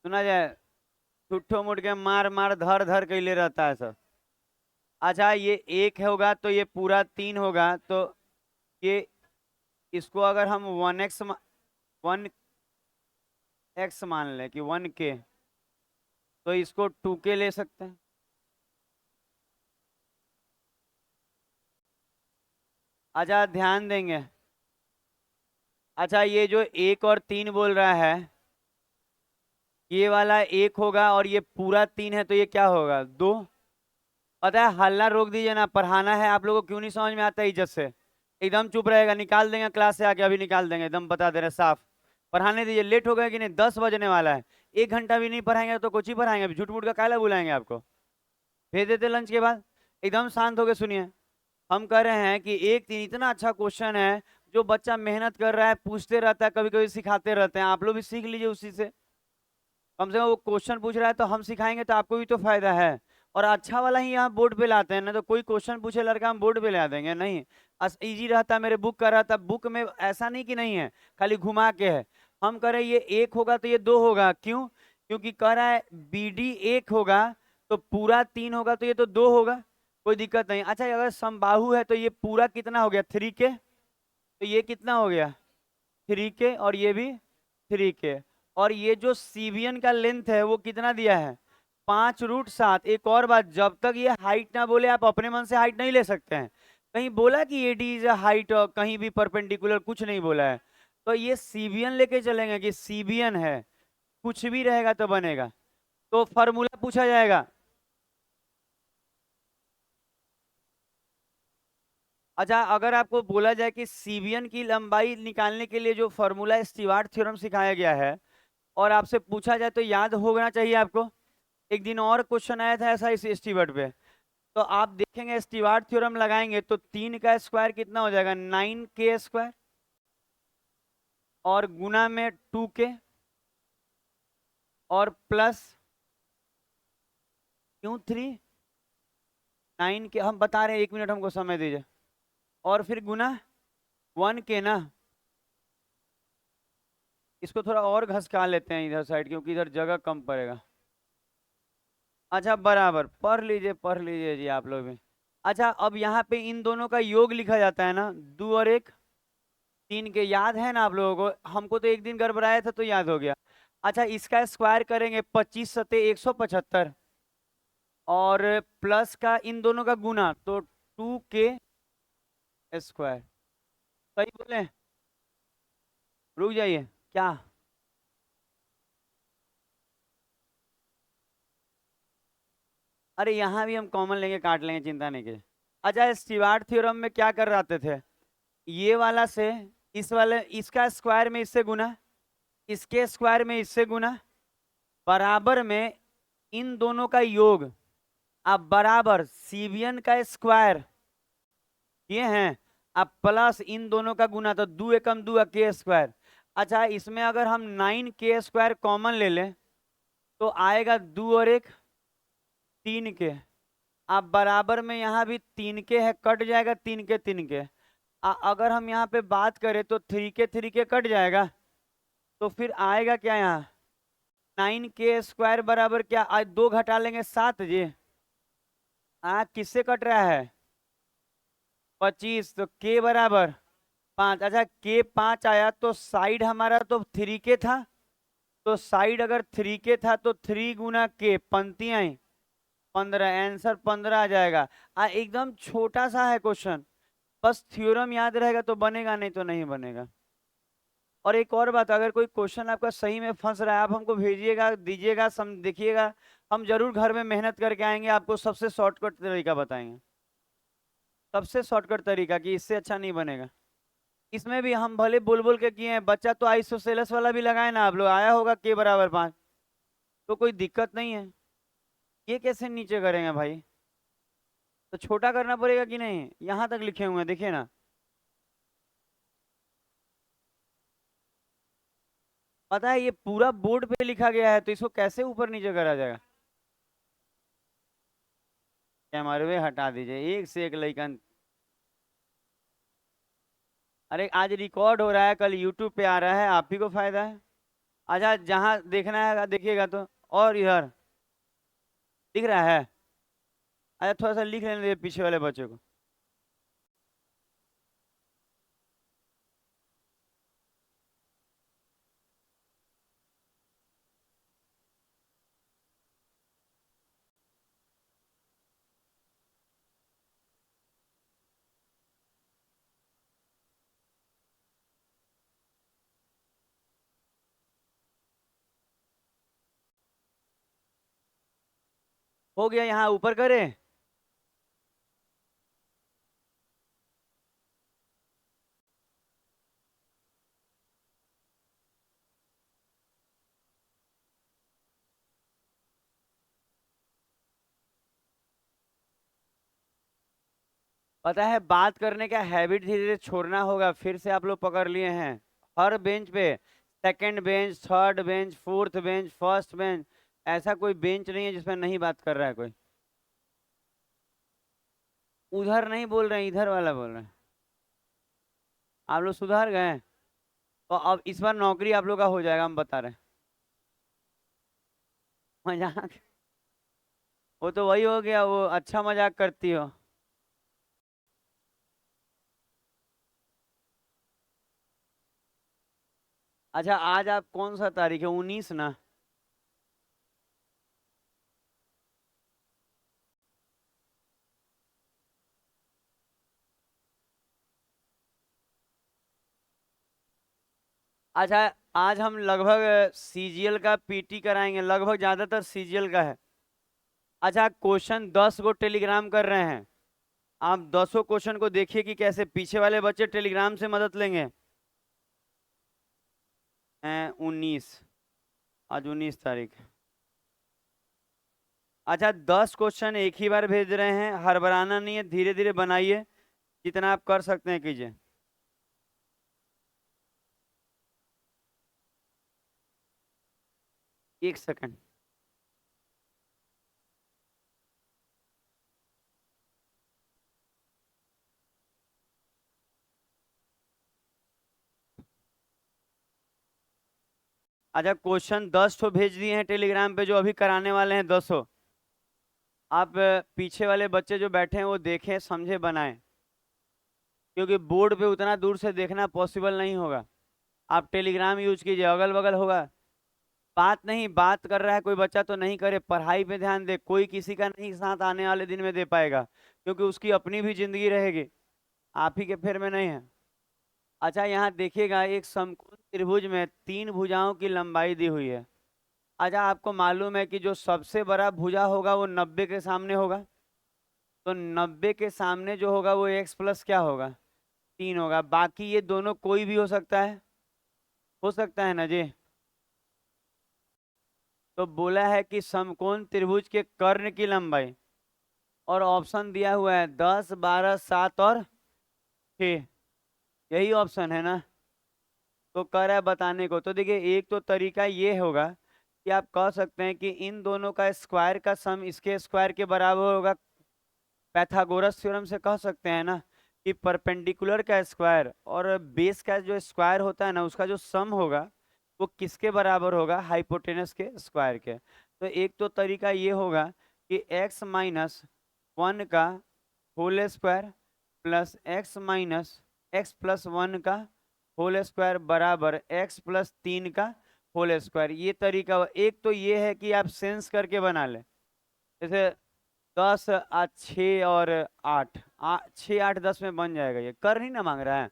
सुना जाए, ठुट्ठो मुठ के मार मार धर धर कैले रहता है सब। अच्छा ये एक होगा तो ये पूरा 3 होगा, तो ये इसको अगर हम 1x मान लें कि 1k, तो इसको 2k ले सकते हैं। अच्छा ध्यान देंगे। अच्छा ये जो 1 और 3 बोल रहा है, ये वाला 1 होगा और ये पूरा 3 है, तो ये क्या होगा 2। पता है, हल्ला रोक दीजिए ना, पढ़ाना है आप लोगों को। क्यों नहीं समझ में आता है इज्जत से? एकदम चुप रहेगा, निकाल देंगे क्लास से आके, अभी निकाल देंगे, एकदम बता दे रहे साफ। पढ़ाने दीजिए, लेट हो गया कि नहीं, 10 बजने वाला है। 1 घंटा भी नहीं पढ़ाएंगे तो कुछ ही पढ़ाएंगे, अभी झूठ मूठ का कायला बुलाएंगे आपको। भेज देते लंच के बाद। एकदम शांत होकर सुनिए। हम कह रहे हैं कि 1-3 इतना अच्छा क्वेश्चन है, जो बच्चा मेहनत कर रहा है, पूछते रहता है, कभी कभी सिखाते रहते हैं, आप लोग भी सीख लीजिए उसी से। कम से कम वो क्वेश्चन पूछ रहा है तो हम सिखाएंगे तो आपको भी तो फायदा है। और अच्छा वाला ही यहाँ बोर्ड पे लाते हैं ना, तो कोई क्वेश्चन पूछे लड़का हम बोर्ड पे ला देंगे नहीं। इजी रहता है, मेरे बुक का रहता, बुक में ऐसा नहीं कि नहीं है, खाली घुमा के है। हम कह रहे हैं ये 1 होगा तो ये 2 होगा, क्यों? क्योंकि कह रहा है BD 1 होगा तो पूरा 3 होगा, तो ये तो 2 होगा, कोई दिक्कत नहीं। अच्छा अगर समबाहु है तो ये पूरा कितना हो गया 3k, तो ये कितना हो गया 3k, और ये भी 3k। और ये जो सीबियन का लेंथ है वो कितना दिया है 5√7। एक और बात, जब तक ये हाइट ना बोले आप अपने मन से हाइट नहीं ले सकते हैं। कहीं बोला कि एडी इज हाइट, और कहीं भी परपेंडिकुलर कुछ नहीं बोला है। तो ये सीबियन लेके चलेंगे कि सीबियन है, कुछ भी रहेगा तो बनेगा। तो फॉर्मूला पूछा जाएगा। अच्छा अगर आपको बोला जाए कि सीबियन की लंबाई निकालने के लिए जो फॉर्मूला स्टीवार्ट थ्योरम सिखाया गया है, और आपसे पूछा जाए तो याद होना चाहिए आपको। एक दिन और क्वेश्चन आया था ऐसा इस स्टीवर्ट पे, तो आप देखेंगे स्टीवर्ट थ्योरम लगाएंगे तो 3 का स्क्वायर कितना हो जाएगा 9k², और गुना में 2k, और प्लस क्यों 3, 9k हम बता रहे हैं, 1 मिनट हमको समय दीजिए। और फिर गुना 1k ना, इसको थोड़ा और घसका लेते हैं इधर साइड, क्योंकि इधर जगह कम पड़ेगा। अच्छा बराबर, पढ़ लीजिए जी आप लोग भी। अच्छा अब यहाँ पे इन दोनों का योग लिखा जाता है ना, 2 और 1 3 के, याद है ना आप लोगों को? हमको तो एक दिन गड़बड़ाया था तो याद हो गया। अच्छा इसका स्क्वायर करेंगे 25×7 = 175, और प्लस का इन दोनों का गुना तो 2k²। सही बोले? रुक जाइए क्या? अरे यहाँ भी हम कॉमन लेंगे, काट लेंगे, चिंता नहीं कीजिए। अच्छा स्टीवार्ट थ्योरम में क्या कर रहे थे, ये वाला से इस वाले, इसका स्क्वायर में इससे गुना, इसके स्क्वायर में इससे गुना, बराबर में इन दोनों का योग। अब बराबर सीबियन का स्क्वायर ये हैं, अब प्लस इन दोनों का गुना, तो 2 एकम 2 k²। अच्छा इसमें अगर हम 9k² कॉमन ले लें तो आएगा 2 और 1 3k। अब बराबर में यहाँ भी 3k है, कट जाएगा 3k। अगर हम यहाँ पे बात करें तो 3k कट जाएगा, तो फिर आएगा क्या यहाँ 9k² बराबर क्या, आज 2 घटा लेंगे 7 जी। किससे कट रहा है 25, तो k बराबर 5। अच्छा k 5 आया तो साइड हमारा तो 3k था, तो साइड अगर 3k था तो 3 गुना k, पंक्तियां 15, आंसर 15 आ जाएगा। एकदम छोटा सा है क्वेश्चन, बस थ्योरम याद रहेगा तो बनेगा, नहीं तो नहीं बनेगा। और एक और बात, अगर कोई क्वेश्चन आपका सही में फंस रहा है, आप हमको भेजिएगा, दीजिएगा, सम देखिएगा, हम जरूर घर में मेहनत करके आएंगे, आपको सबसे शॉर्टकट तरीका बताएंगे, सबसे शॉर्टकट तरीका, कि इससे अच्छा नहीं बनेगा। इसमें भी हम भले बोल बोल के किए हैं, बच्चा तो आइसोसेलेस वाला भी लगाए ना आप लोग, आया होगा k बराबर 5, तो कोई दिक्कत नहीं है। ये कैसे नीचे करेंगे भाई, तो छोटा करना पड़ेगा कि नहीं, यहां तक लिखे हुए हैं देखिए ना। पता है ये पूरा बोर्ड पे लिखा गया है, तो इसको कैसे ऊपर नीचे करा जाएगा? कैमरे हटा दीजिए, एक से एक लइकन। अरे आज रिकॉर्ड हो रहा है, कल यूट्यूब पे आ रहा है, आप ही को फायदा है। अच्छा जहां देखना है देखिएगा तो, और इधर दिख रहा है। अच्छा थोड़ा सा लिख लेने दे पीछे वाले बच्चे को। हो गया, यहाँ ऊपर करें। पता है बात करने का हैबिट धीरे धीरे छोड़ना होगा, फिर से आप लोग पकड़ लिए हैं। हर बेंच पे, second bench, third bench, fourth bench, first bench, ऐसा कोई बेंच नहीं है जिसमें नहीं बात कर रहा है कोई। उधर नहीं बोल रहे हैं, इधर वाला बोल रहे हैं। आप लोग सुधर गए। तो अब इस बार नौकरी आप लोग का हो जाएगा, हम बता रहे हैं। मजाक। वो तो वही हो गया, वो अच्छा मजाक करती हो। अच्छा आज आप कौन सा तारीख है, 19 ना? अच्छा आज हम लगभग सीजीएल का पीटी कराएंगे, लगभग ज्यादातर सीजीएल का है। अच्छा क्वेश्चन 10 को टेलीग्राम कर रहे हैं। आप 10 क्वेश्चन को देखिए कि कैसे पीछे वाले बच्चे टेलीग्राम से मदद लेंगे। 19, आज 19 तारीख। अच्छा 10 क्वेश्चन एक ही बार भेज रहे हैं, हड़बड़ाना नहीं है, धीरे धीरे बनाइए, जितना आप कर सकते हैं कीजिए। एक सेकंड। अच्छा क्वेश्चन 10 तो भेज दिए हैं टेलीग्राम पे, जो अभी कराने वाले हैं 10। आप पीछे वाले बच्चे जो बैठे हैं वो देखें, समझे, बनाएं, क्योंकि बोर्ड पे उतना दूर से देखना पॉसिबल नहीं होगा। आप टेलीग्राम यूज कीजिए, अगल बगल होगा। बात नहीं, बात कर रहा है कोई बच्चा तो नहीं करे, पढ़ाई पे ध्यान दे, कोई किसी का नहीं साथ आने वाले दिन में दे पाएगा, क्योंकि उसकी अपनी भी जिंदगी रहेगी, आप ही के फेर में नहीं है। अच्छा यहाँ देखिएगा, एक समकोण त्रिभुज में 3 भुजाओं की लंबाई दी हुई है। अच्छा आपको मालूम है कि जो सबसे बड़ा भुजा होगा वो 90 के सामने होगा, तो 90 के सामने जो होगा वो x प्लस क्या होगा, 3 होगा। बाकी ये दोनों कोई भी हो सकता है, हो सकता है ना जी। तो बोला है कि समकोण त्रिभुज के कर्ण की लंबाई, और ऑप्शन दिया हुआ है 10, 12, 7 और 6, यही ऑप्शन है ना। तो कह रहा है बताने को, तो देखिए एक तो तरीका ये होगा कि आप कह सकते हैं कि इन दोनों का स्क्वायर का सम इसके स्क्वायर के बराबर होगा। पैथागोरस थ्योरम से कह सकते हैं ना कि परपेंडिकुलर का स्क्वायर और बेस का जो स्क्वायर होता है ना, उसका जो सम होगा वो किसके बराबर होगा, हाइपोटेनस के स्क्वायर के। तो एक तो तरीका ये होगा कि x माइनस 1 का whole square plus x minus x plus 1 का होल स्क्वायर बराबर x प्लस 3 का होल स्क्वायर। ये तरीका एक तो ये है कि आप सेंस करके बना लें, जैसे 10 6 और 8, 6 8 10 में बन जाएगा, ये कर नहीं ना मांग रहा है।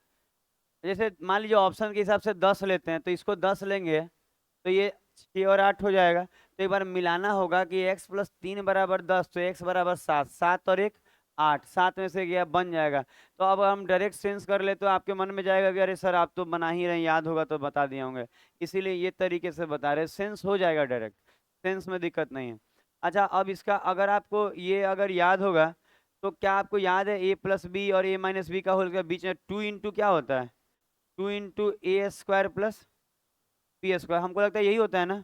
जैसे मान लीजिए ऑप्शन के हिसाब से 10 लेते हैं, तो इसको 10 लेंगे तो ये 6 और 8 हो जाएगा। तो एक बार मिलाना होगा कि x प्लस 3 बराबर 10, तो x बराबर 7, 7 और 1 8, 7 में से गया बन जाएगा। तो अब हम डायरेक्ट सेंस कर ले तो आपके मन में जाएगा कि अरे सर आप तो बना ही रहे, याद होगा तो बता दिए होंगे, इसीलिए ये तरीके से बता रहे, सेंस हो जाएगा डायरेक्ट, सेंस में दिक्कत नहीं है। अच्छा अब इसका अगर आपको ये अगर याद होगा, तो क्या आपको याद है a प्लस बी और a माइनस बी का होल के बीच में 2 इंटू क्या होता है, 2 इंटू ए स्क्वायर प्लस बी स्क्वायर, हमको लगता है यही होता है ना,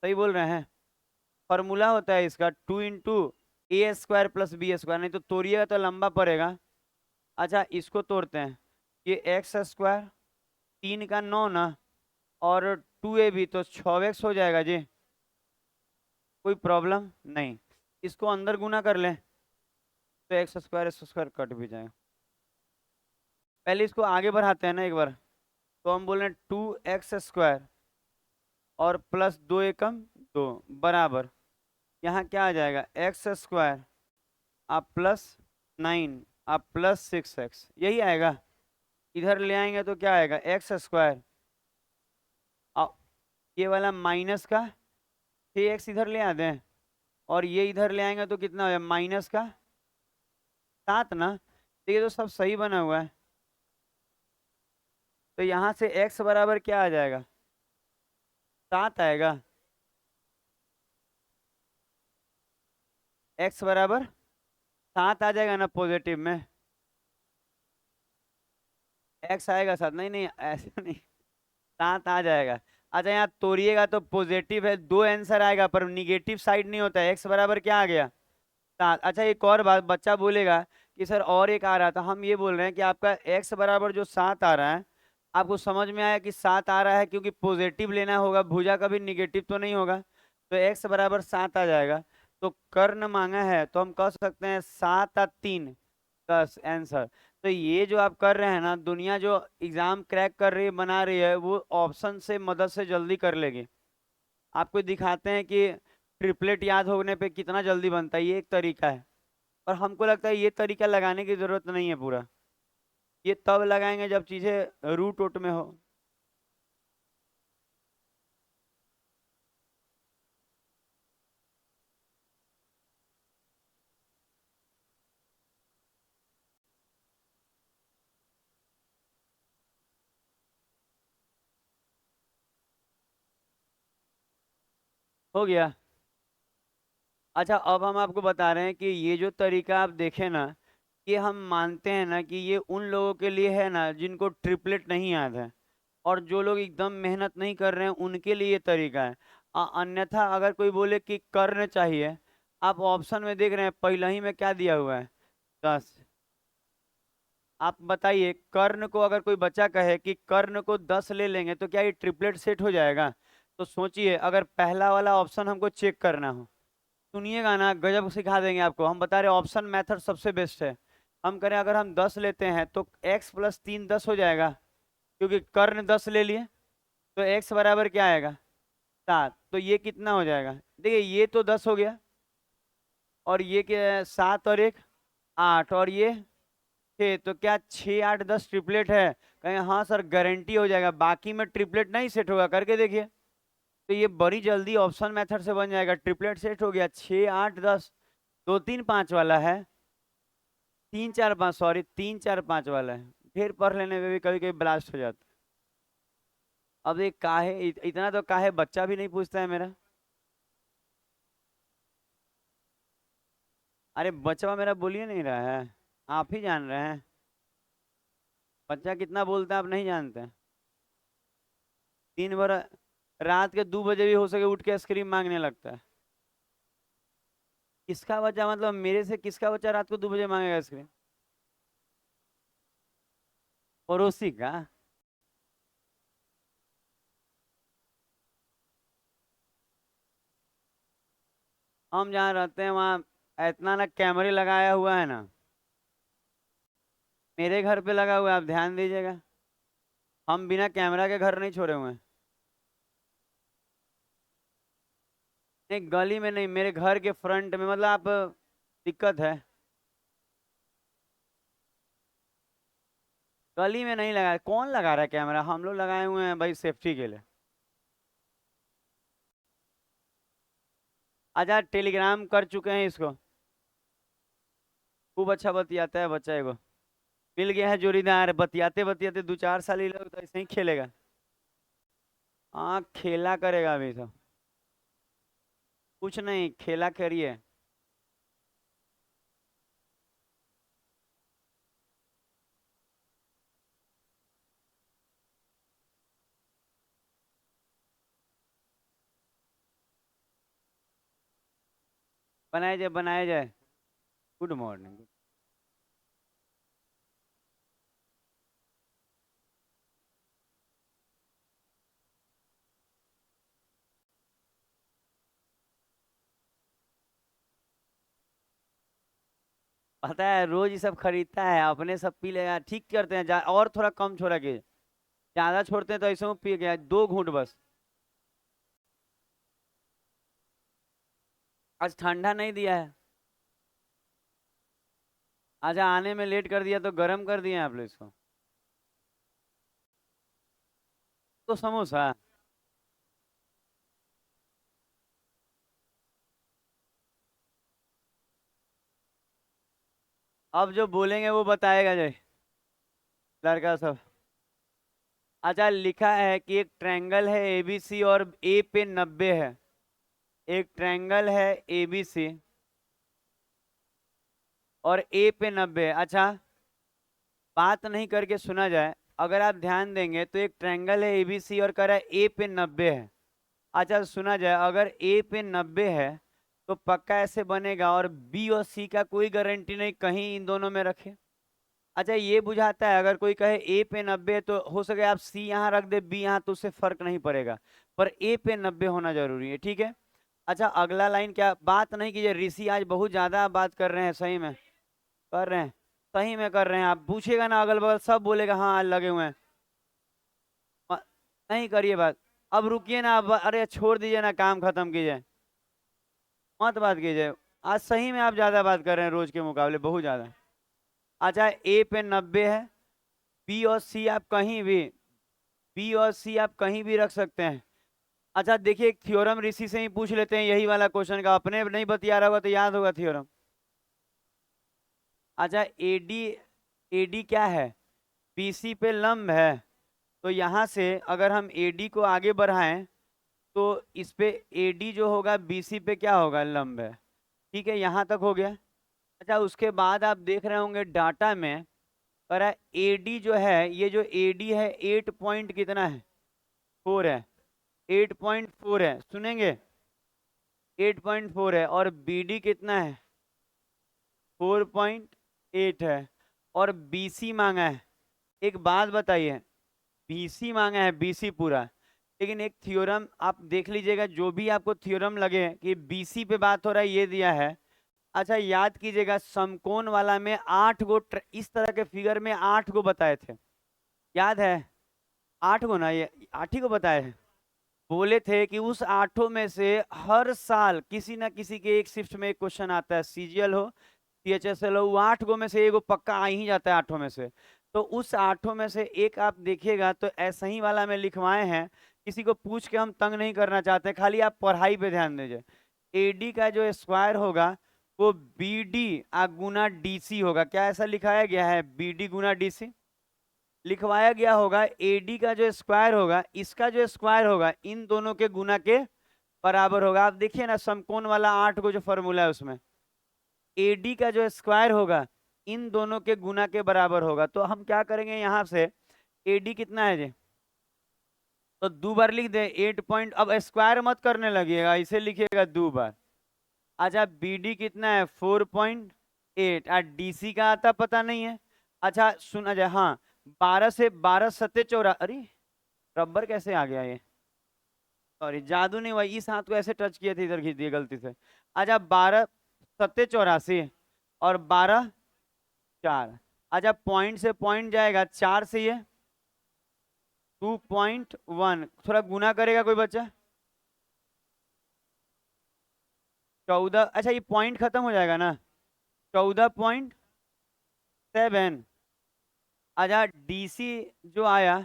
सही बोल रहे हैं। फॉर्मूला होता है इसका 2 इंटू ए स्क्वायर प्लस बी स्क्वायर, नहीं तो तोड़िएगा तो लंबा पड़ेगा। अच्छा इसको तोड़ते हैं, ये एक्स स्क्वायर 3 का 9 ना, और 2ab तो 6x हो जाएगा जी, कोई प्रॉब्लम नहीं। इसको अंदर गुना कर लें तो x² कट भी जाएगा। पहले इसको आगे बढ़ाते हैं ना एक बार, तो हम बोल रहे हैं 2x² और प्लस 2 एकम 2 बराबर, यहाँ क्या आ जाएगा x² आप प्लस 9 आप प्लस 6x, यही आएगा। इधर ले आएंगे तो क्या आएगा x², ये वाला माइनस का 6x इधर ले आते हैं, और ये इधर ले आएंगे तो कितना हो जाएगा माइनस का 7 ना। तो ये तो सब सही बना हुआ है, तो यहाँ से x बराबर क्या आ जाएगा 7 आएगा, x बराबर 7 आ जाएगा ना पॉजिटिव में, x आएगा 7, नहीं नहीं ऐसे नहीं, 7 आ जाएगा। अच्छा यहाँ तोड़िएगा तो पॉजिटिव है, 2 आंसर आएगा पर निगेटिव साइड नहीं होता है, x बराबर क्या आ गया 7। अच्छा एक और बात, बच्चा बोलेगा कि सर और एक आ रहा था, हम ये बोल रहे हैं कि आपका x बराबर जो 7 आ रहा है, आपको समझ में आया कि 7 आ रहा है क्योंकि पॉजिटिव लेना होगा, भुजा कभी निगेटिव तो नहीं होगा, तो x बराबर 7 आ जाएगा। तो कर्ण मांगा है तो हम कह सकते हैं 7 और 3 का आंसर। तो ये जो आप कर रहे हैं ना, दुनिया जो एग्जाम क्रैक कर रही है बना रही है, वो ऑप्शन से मदद से जल्दी कर लेगी। आपको दिखाते हैं कि ट्रिपलेट याद होने पे कितना जल्दी बनता है, ये एक तरीका है। और हमको लगता है ये तरीका लगाने की जरूरत नहीं है पूरा, ये तब लगाएंगे जब चीजें रूट वूट में हो। हो गया। अच्छा अब हम आपको बता रहे हैं कि ये जो तरीका आप देखें ना, ये हम मानते हैं ना कि ये उन लोगों के लिए है ना जिनको ट्रिपलेट नहीं याद है, और जो लोग एकदम मेहनत नहीं कर रहे हैं उनके लिए ये तरीका है। अन्यथा अगर कोई बोले कि कर्ण चाहिए, आप ऑप्शन में देख रहे हैं पहले ही में क्या दिया हुआ है 10। आप बताइए कर्ण को अगर कोई बच्चा कहे कि कर्ण को 10 ले लेंगे तो क्या ये ट्रिपलेट सेट हो जाएगा? तो सोचिए अगर पहला वाला ऑप्शन हमको चेक करना हो, सुनिएगा ना गजब सिखा देंगे आपको। हम बता रहे ऑप्शन मेथड सबसे बेस्ट है। हम करें अगर हम 10 लेते हैं तो x+3 10 हो जाएगा, क्योंकि कर्ण 10 ले लिए, तो x बराबर क्या आएगा 7। तो ये कितना हो जाएगा, देखिए ये तो 10 हो गया, और ये क्या है 7 और 1 8, और ये 6, तो क्या 6 8 10 ट्रिपलेट है? कहें हाँ सर गारंटी हो जाएगा, बाकी में ट्रिपलेट नहीं सेट होगा, करके देखिए। तो ये बड़ी जल्दी ऑप्शन मेथड से बन जाएगा, ट्रिपलेट सेट हो गया 6 8 10, 2 3 5 वाला है, 3 4 5 सॉरी 3 4 5 वाला है। फिर पढ़ लेने में भी कभी कभी ब्लास्ट हो जाता है। अब ये काहे इतना तो काहे बच्चा भी नहीं पूछता है मेरा। अरे बच्चा मेरा बोल ही नहीं रहा है, आप ही जान रहे हैं। बच्चा कितना बोलता है आप नहीं जानते। दिन भर रात के 2 बजे भी हो सके उठ के आइसक्रीम मांगने लगता है। किसका बच्चा, मतलब मेरे से किसका बच्चा रात को 2 बजे मांगेगा आइसक्रीम? पड़ोसी का। हम जहाँ रहते हैं वहाँ इतना ना कैमरे लगाया हुआ है ना, मेरे घर पे लगा हुआ है, आप ध्यान दीजिएगा। हम बिना कैमरा के घर नहीं छोड़े हुए हैं। नहीं गली में नहीं, मेरे घर के फ्रंट में, मतलब आप दिक्कत है। गली में नहीं लगा, कौन लगा रहा है कैमरा? हम लोग लगाए हुए हैं भाई सेफ्टी के लिए। अच्छा टेलीग्राम कर चुके हैं इसको, खूब अच्छा बतियाता है बच्चा एगो, मिल गया है जोड़ीदार, बतियाते बतियाते 2 4 साल ही लोग तो ऐसे ही खेलेगा। हाँ खेला करेगा अभी तो, कुछ नहीं खेला करिए। बनाया जाए बनाया जाए। Good morning. पता है रोज ये सब खरीदता है, अपने सब पी लेगा, ठीक करते हैं और थोड़ा कम छोड़ा के, ज्यादा छोड़ते हैं तो ऐसे में पी गया 2 घूंट बस। आज ठंडा नहीं दिया है। आज आने में लेट कर दिया तो गर्म कर दिए आप लोग इसको। तो समोसा। अब जो बोलेंगे वो बताएगा जय लड़का सब। अच्छा लिखा है कि एक ट्रायंगल है एबीसी और ए पे 90 है। एक ट्रायंगल है एबीसी और ए पे 90 है। अच्छा बात नहीं करके सुना जाए। अगर आप ध्यान देंगे तो एक ट्रायंगल है एबीसी और कह रहा है ए पे 90 है। अच्छा सुना जाए, अगर ए पे 90 है तो पक्का ऐसे बनेगा, और बी और सी का कोई गारंटी नहीं कहीं इन दोनों में रखे। अच्छा ये बुझाता है, अगर कोई कहे ए पे 90 है तो हो सके आप सी यहाँ रख दे बी यहाँ, तो उससे फर्क नहीं पड़ेगा, पर ए पे 90 होना जरूरी है, ठीक है। अच्छा अगला लाइन क्या, बात नहीं कीजिए, ऋषि आज बहुत ज्यादा बात कर रहे हैं, सही में कर रहे हैं, सही में कर रहे हैं। आप पूछेगा ना अगल बगल सब बोलेगा हाँ आज लगे हुए हैं। म- नहीं करिए बात। अब रुकिए ना, अब अरे छोड़ दीजिए ना, काम खत्म कीजिए, मत बात कीजिए। आज सही में आप ज्यादा बात कर रहे हैं रोज के मुकाबले, बहुत ज्यादा। अच्छा ए पे 90 है, बी और सी आप कहीं भी, बी और सी आप कहीं भी रख सकते हैं। अच्छा देखिए एक थ्योरम ऋषि से ही पूछ लेते हैं यही वाला क्वेश्चन का, अपने नहीं बतिया रहा होगा तो याद होगा थ्योरम। अच्छा एडी, एडी क्या है, बीसी पे लंब है, तो यहाँ से अगर हम एडी को आगे बढ़ाएं तो इस पे एडी जो होगा बीसी पे क्या होगा, लंब है। ठीक है यहाँ तक हो गया। अच्छा उसके बाद आप देख रहे होंगे डाटा में पर एडी जो है, ये जो एडी है 8 पॉइंट कितना है, 4 है, 8.4 है, सुनेंगे 8.4 है, और बीडी कितना है 4.8 है, और बीसी मांगा है। एक बात बताइए, बीसी मांगा है, बीसी पूरा, लेकिन एक थ्योरम आप देख लीजिएगा, जो भी आपको थ्योरम लगे कि बीसी पे बात हो रहा है ये दिया है। अच्छा याद कीजिएगा समकोण वाला में 8 गो इस तरह के फिगर में 8 गो बताए थे, याद है, 8 गो ना, ये 8 ही को बताए हैं। बोले थे कि उस 8 में से हर साल किसी ना किसी के एक शिफ्ट में एक क्वेश्चन आता है, सीजीएल हो सीएचएसएल हो, वो 8 गो में से एगो पक्का आ ही जाता है 8 में से। तो उस 8 में से एक आप देखिएगा तो ऐसा ही वाला में लिखवाए हैं, किसी को पूछ के हम तंग नहीं करना चाहते, खाली आप पढ़ाई पे ध्यान दीजिए। एडी का जो स्क्वायर होगा वो बीडी गुना डीसी होगा, क्या ऐसा लिखाया गया है, बीडी गुना डीसी लिखवाया गया होगा। एडी का जो स्क्वायर होगा इसका जो स्क्वायर होगा इन दोनों के गुना के बराबर होगा। आप देखिए ना समकोण वाला 8 गो जो फॉर्मूला है उसमें एडी का जो स्क्वायर होगा इन दोनों के गुना के बराबर होगा। तो हम क्या करेंगे यहाँ से, एडी कितना है जी, तो 2 बार लिख दे 8 पॉइंट, अब स्क्वायर मत करने लगिएगा, इसे लिखिएगा 2 बार। अच्छा बीडी कितना है 4.8, और डीसी का आता पता नहीं है। अच्छा सुना जाए, हाँ 12 से 12 सत्ते 14, अरे रबर कैसे आ गया ये, सॉरी जादू नहीं हुआ, इस हाथ को ऐसे टच किए थे, इधर खींच दिए गलती से। अच्छा 12 सत्ते 84 और 12 4। अच्छा पॉइंट से पॉइंट जाएगा 4 से ये 2.1, थोड़ा गुना करेगा कोई बच्चा, 14, अच्छा ये पॉइंट खत्म हो जाएगा ना, 14.7। अच्छा डीसी जो आया,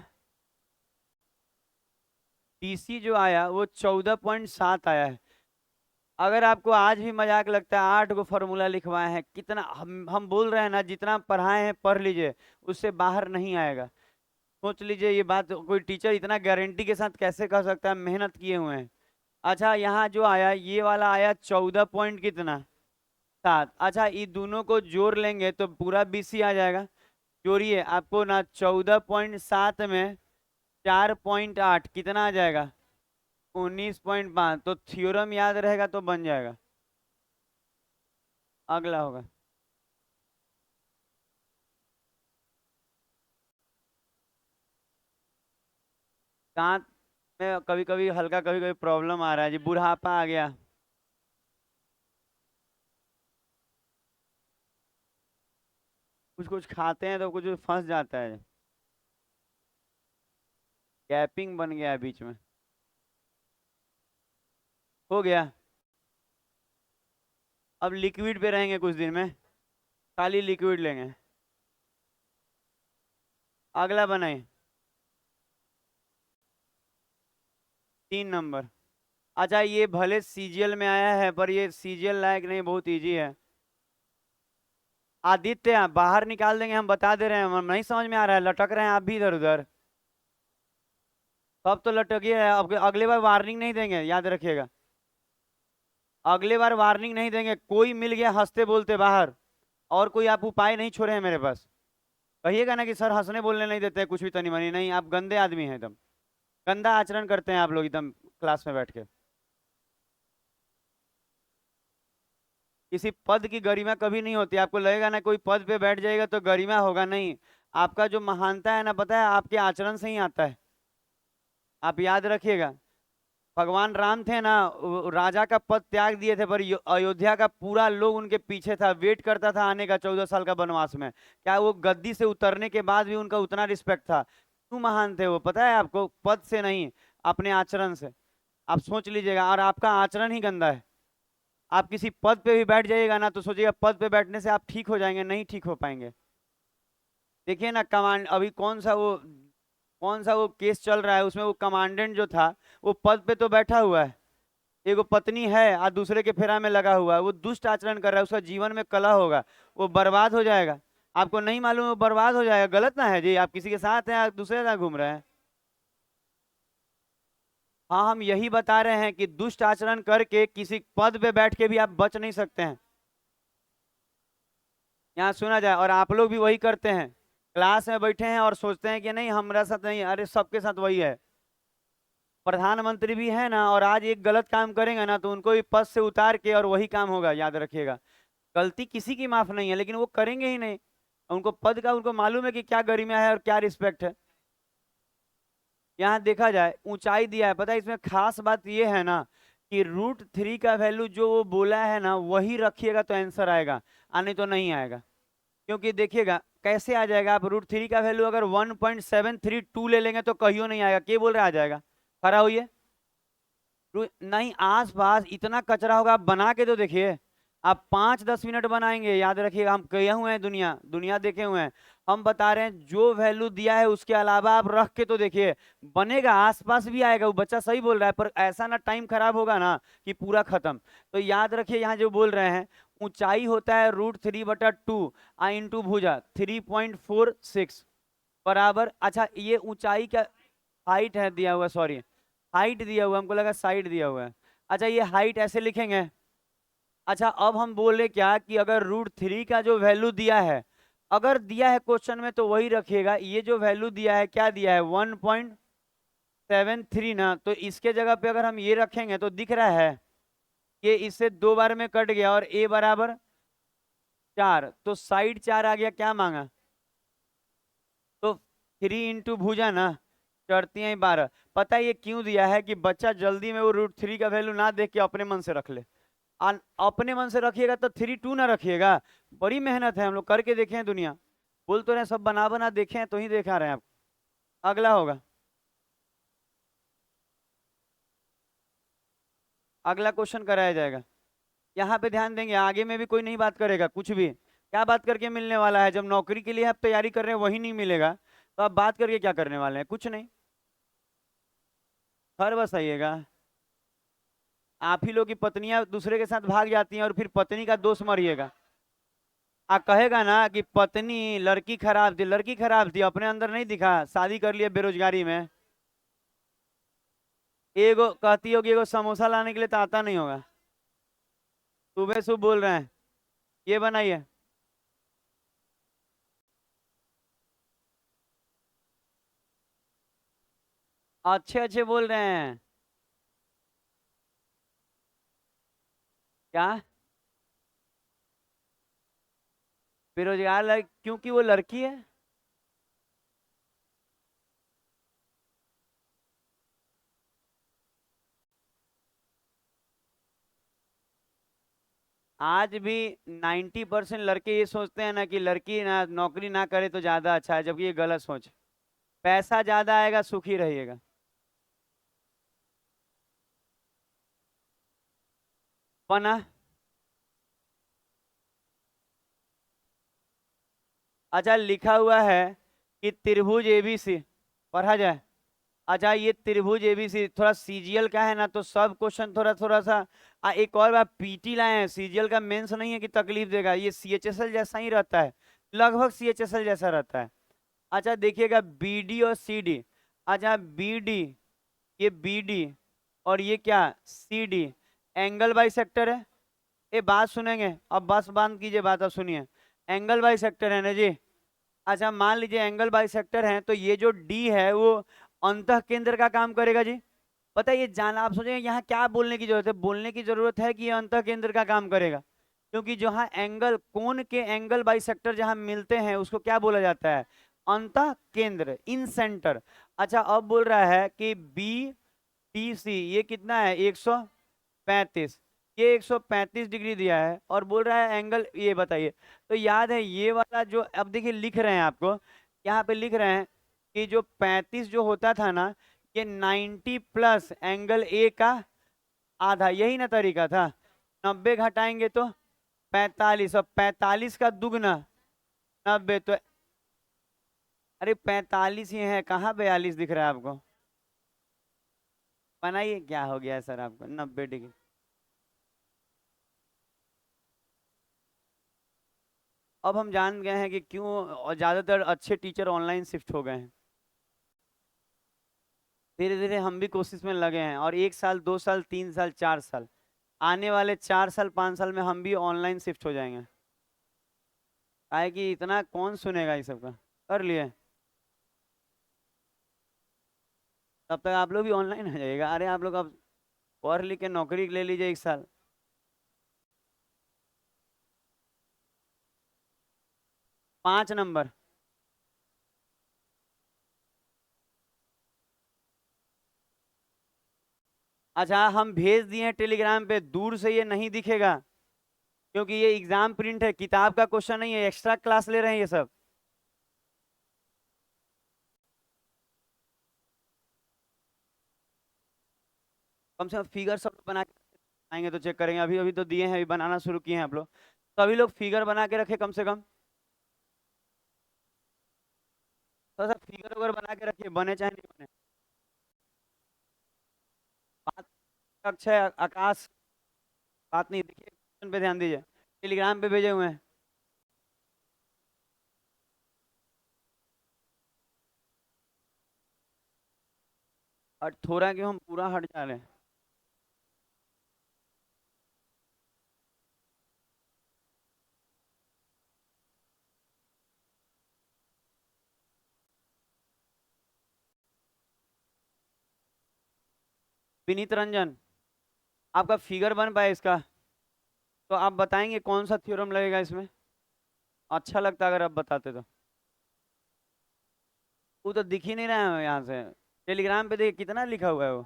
डीसी जो आया वो 14.7 आया है। अगर आपको आज भी मजाक लगता है 8 गो फॉर्मूला लिखवाए हैं, कितना हम बोल रहे हैं ना, जितना पढ़ाए हैं पढ़ लीजिए, उससे बाहर नहीं आएगा। सोच लीजिए ये बात, कोई टीचर इतना गारंटी के साथ कैसे कह सकता है, मेहनत किए हुए हैं। अच्छा यहाँ जो आया ये वाला आया 14 पॉइंट कितना 7। अच्छा ये दोनों को जोड़ लेंगे तो पूरा बीसी आ जाएगा। जोड़िए आपको ना 14.7 में 4.8 कितना आ जाएगा 19.5, तो थ्योरम याद रहेगा तो बन जाएगा। अगला होगा, दांत में कभी कभी हल्का, कभी कभी प्रॉब्लम आ रहा है जी, बुढ़ापा आ गया। कुछ कुछ खाते हैं तो कुछ फंस जाता है। गैपिंग बन गया है बीच में। हो गया। अब लिक्विड पे रहेंगे कुछ दिन में, खाली लिक्विड लेंगे। अगला बनाए 3 नंबर। अच्छा ये भले सीजीएल में आया है पर ये सीजीएल लायक नहीं, बहुत इजी है। आदित्य बाहर निकाल देंगे, हम बता दे रहे हैं, हम नहीं समझ में आ रहा है, लटक रहे हैं आप भी इधर उधर। अब तो लटकिए है, अब अगले बार वार्निंग नहीं देंगे, याद रखिएगा। अगले बार वार्निंग नहीं देंगे, कोई मिल गया हंसते बोलते बाहर, और कोई आप उपाय नहीं छोड़े हैं मेरे पास। कहिएगा ना कि सर हंसने बोलने नहीं देते कुछ भी तनी मनी नहीं, आप गंदे आदमी हैं एकदम, गंदा आचरण करते हैं आप लोग एकदम क्लास में बैठ के। किसी पद की गरिमा कभी नहीं होती, आपको लगेगा ना कोई पद पे बैठ जाएगा तो गरिमा होगा, नहीं। आपका जो महानता है ना, पता है आपके आचरण से ही आता है, आप याद रखिएगा। भगवान राम थे ना, वो राजा का पद त्याग दिए थे, पर अयोध्या का पूरा लोग उनके पीछे था, वेट करता था आने का 14 साल का वनवास में। क्या वो गद्दी से उतरने के बाद भी उनका उतना रिस्पेक्ट था? क्यों महान थे वो, पता है आपको? पद से नहीं, अपने आचरण से। आप सोच लीजिएगा, और आपका आचरण ही गंदा है। आप किसी पद पे भी बैठ जाइएगा ना तो सोचिएगा पद पे बैठने से आप ठीक हो जाएंगे, नहीं ठीक हो पाएंगे। देखिए ना, कमांड अभी कौन सा वो केस चल रहा है, उसमें वो कमांडेंट जो था, वो पद पे तो बैठा हुआ है, एगो पत्नी है और दूसरे के फेरा में लगा हुआ है, वो दुष्ट आचरण कर रहा है, उसका जीवन में कलह होगा, वो बर्बाद हो जाएगा। आपको नहीं मालूम है वो बर्बाद हो जाएगा? गलत ना है जी? आप किसी के साथ हैं, आप दूसरे के साथ घूम रहे हैं। हाँ, हम यही बता रहे हैं कि दुष्ट आचरण करके किसी पद पे बैठ के भी आप बच नहीं सकते हैं। यहाँ सुना जाए, और आप लोग भी वही करते हैं, क्लास में बैठे हैं और सोचते हैं कि नहीं हमारा साथ नहीं, अरे सबके साथ वही है। प्रधानमंत्री भी है ना, और आज एक गलत काम करेंगे ना तो उनको भी पद से उतार के और वही काम होगा, याद रखिएगा। गलती किसी की माफ नहीं है, लेकिन वो करेंगे ही नहीं। उनको पद का, उनको मालूम है कि क्या गरिमा है और क्या रिस्पेक्ट है। यहाँ देखा जाए ऊंचाई दिया है, पता है इसमें खास बात ये है ना, कि √3 का वैल्यू जो वो बोला है ना वही रखिएगा तो आंसर आएगा, नहीं तो नहीं आएगा। क्योंकि देखिएगा कैसे आ जाएगा, आप √3 का वैल्यू अगर 1.732 ले लेंगे तो कहियो नहीं आएगा, के बोल रहे आ जाएगा? खड़ा होइए। नहीं, आस पास इतना कचरा होगा, आप बना के तो देखिए। आप 5-10 मिनट बनाएंगे, याद रखिएगा, हम गए हुए हैं दुनिया दुनिया देखे हुए हैं। हम बता रहे हैं जो वैल्यू दिया है उसके अलावा आप रख के तो देखिए, बनेगा, आसपास भी आएगा। वो बच्चा सही बोल रहा है, पर ऐसा ना टाइम खराब होगा ना कि पूरा खत्म। तो याद रखिए यहाँ जो बोल रहे हैं, ऊंचाई होता है √3/2 इंटू भुजा 3.46 बराबर। अच्छा ये ऊंचाई का हाइट है दिया हुआ, सॉरी हाइट दिया हुआ, हमको लगा साइड दिया हुआ है। अच्छा ये हाइट ऐसे लिखेंगे। अच्छा अब हम बोले क्या कि अगर √3 का जो वैल्यू दिया है, अगर दिया है क्वेश्चन में तो वही रखिएगा। ये जो वैल्यू दिया है, क्या दिया है? 1.73 ना, तो इसके जगह पे अगर हम ये रखेंगे तो दिख रहा है कि इससे 2 बार में कट गया, और a बराबर 4, तो साइड 4 आ गया, क्या मांगा? तो 3 इंटू भुजा ना, चढ़ती है 12। पता है ये क्यों दिया है? कि बच्चा जल्दी में वो √3 का वैल्यू ना देख के अपने मन से रख ले। अपने मन से रखिएगा तो 3.2 ना रखिएगा। बड़ी मेहनत है, हम लोग करके देखे हैं दुनिया, बोल तो रहे हैं, सब बना बना देखे हैं तो ही देखा रहे हैं आप। अगला होगा, अगला क्वेश्चन कराया जाएगा। यहाँ पे ध्यान देंगे, आगे में भी कोई नहीं बात करेगा कुछ भी। क्या बात करके मिलने वाला है? जब नौकरी के लिए आप तैयारी कर रहे हैं वही नहीं मिलेगा, तो आप बात करके क्या करने वाले हैं? कुछ नहीं। घर बस आइएगा। आप ही लोग की पत्नियां दूसरे के साथ भाग जाती हैं और फिर पत्नी का दोष मरिएगा। आप कहेगा ना कि पत्नी लड़की खराब थी, लड़की खराब थी अपने अंदर नहीं दिखा, शादी कर लिया बेरोजगारी में। एगो कहती होगी एगो समोसा लाने के लिए तो आता नहीं होगा। सुबह सुबह बोल रहे हैं ये बनाइए। अच्छे अच्छे बोल रहे हैं। क्या? बेरोजगार क्योंकि वो लड़की है। आज भी 90% लड़के ये सोचते हैं ना कि लड़की ना नौकरी ना करे तो ज्यादा अच्छा है, जबकि ये गलत सोच है। पैसा ज्यादा आएगा, सुखी रहिएगा। बना। अच्छा, लिखा हुआ है कि त्रिभुज एबीसी, पढ़ा जाए। अच्छा, ये त्रिभुज एबीसी थोड़ा सीजीएल का है ना, तो सब क्वेश्चन थोड़ा थोड़ा सा एक और बार पीटी लाए हैं। सीजीएल का मेंस नहीं है कि तकलीफ देगा, ये सीएचएसएल जैसा ही रहता है, लगभग सीएचएसएल जैसा रहता है। अच्छा देखिएगा, बीडी और सीडी। अच्छा बीडी, ये बीडी और ये क्या, सीडी, एंगल बाई सेक्टर है। ये बात सुनेंगे अब, बस बंद कीजिए बात, अब सुनिए। एंगल बाई सेक्टर है ना जी। अच्छा मान लीजिए एंगल बाई सेक्टर है, तो ये जो डी है वो अंतः केंद्र का काम करेगा जी। पता है ये जाना, आप सोचेंगे यहाँ क्या बोलने की जरूरत है, बोलने की जरूरत है कि ये अंतः केंद्र का काम करेगा, क्योंकि जहाँ एंगल, कोण के एंगल बाई सेक्टर जहाँ मिलते हैं उसको क्या बोला जाता है, अंतः केंद्र, इन सेंटर। अच्छा अब बोल रहा है कि बी टी सी ये कितना है, 135, ये 135 डिग्री दिया है और बोल रहा है एंगल, ये बताइए। तो याद है ये वाला जो, अब देखिए लिख रहे हैं आपको, यहाँ पे लिख रहे हैं कि जो 35 जो होता था ना, ये 90 प्लस एंगल ए का आधा, यही ना तरीका था। 90 घटाएंगे तो 45, और 45 का दुगना 90, तो अरे 45 ही है, कहाँ 42 दिख रहा है आपको। बनाइए क्या हो गया है सर आपको, 90 डिग्री। अब हम जान गए हैं कि क्यों और ज्यादातर अच्छे टीचर ऑनलाइन शिफ्ट हो गए हैं। धीरे धीरे हम भी कोशिश में लगे हैं, और 1 साल 2 साल 3 साल 4 साल, आने वाले 4 साल 5 साल में हम भी ऑनलाइन शिफ्ट हो जाएंगे। आए कि इतना कौन सुनेगा इस सब का, कर लिए। तब तक आप लोग भी ऑनलाइन हो जाएगा। अरे आप लोग अब पढ़ लिख के नौकरी ले लीजिए 1 साल। 5 नंबर। अच्छा हम भेज दिए हैं टेलीग्राम पे, दूर से ये नहीं दिखेगा, क्योंकि ये एग्जाम प्रिंट है, किताब का क्वेश्चन नहीं है, एक्स्ट्रा क्लास ले रहे हैं ये सब। कम से कम फिगर सब बना के आएंगे तो चेक करेंगे। अभी अभी तो दिए हैं, अभी बनाना शुरू किए हैं आप लोग, तो अभी लोग फिगर बना के रखे कम से कम। थोड़ा सा फिगर वगैरह बना के रखिए, बने चाहे नहीं बने। बात अक्षय आकाश, बात नहीं, देखिए क्वेश्चन पे ध्यान दीजिए, टेलीग्राम पे भेजे हुए हैं। और थोड़ा क्यों, हम पूरा हट जा रहे हैं। विनीत रंजन, आपका फिगर बन पाए इसका, तो आप बताएंगे कौन सा थ्योरम लगेगा इसमें, अच्छा लगता अगर आप बताते तो। वो तो दिख ही नहीं रहा है यहाँ से, टेलीग्राम पे देखिए कितना लिखा हुआ है वो।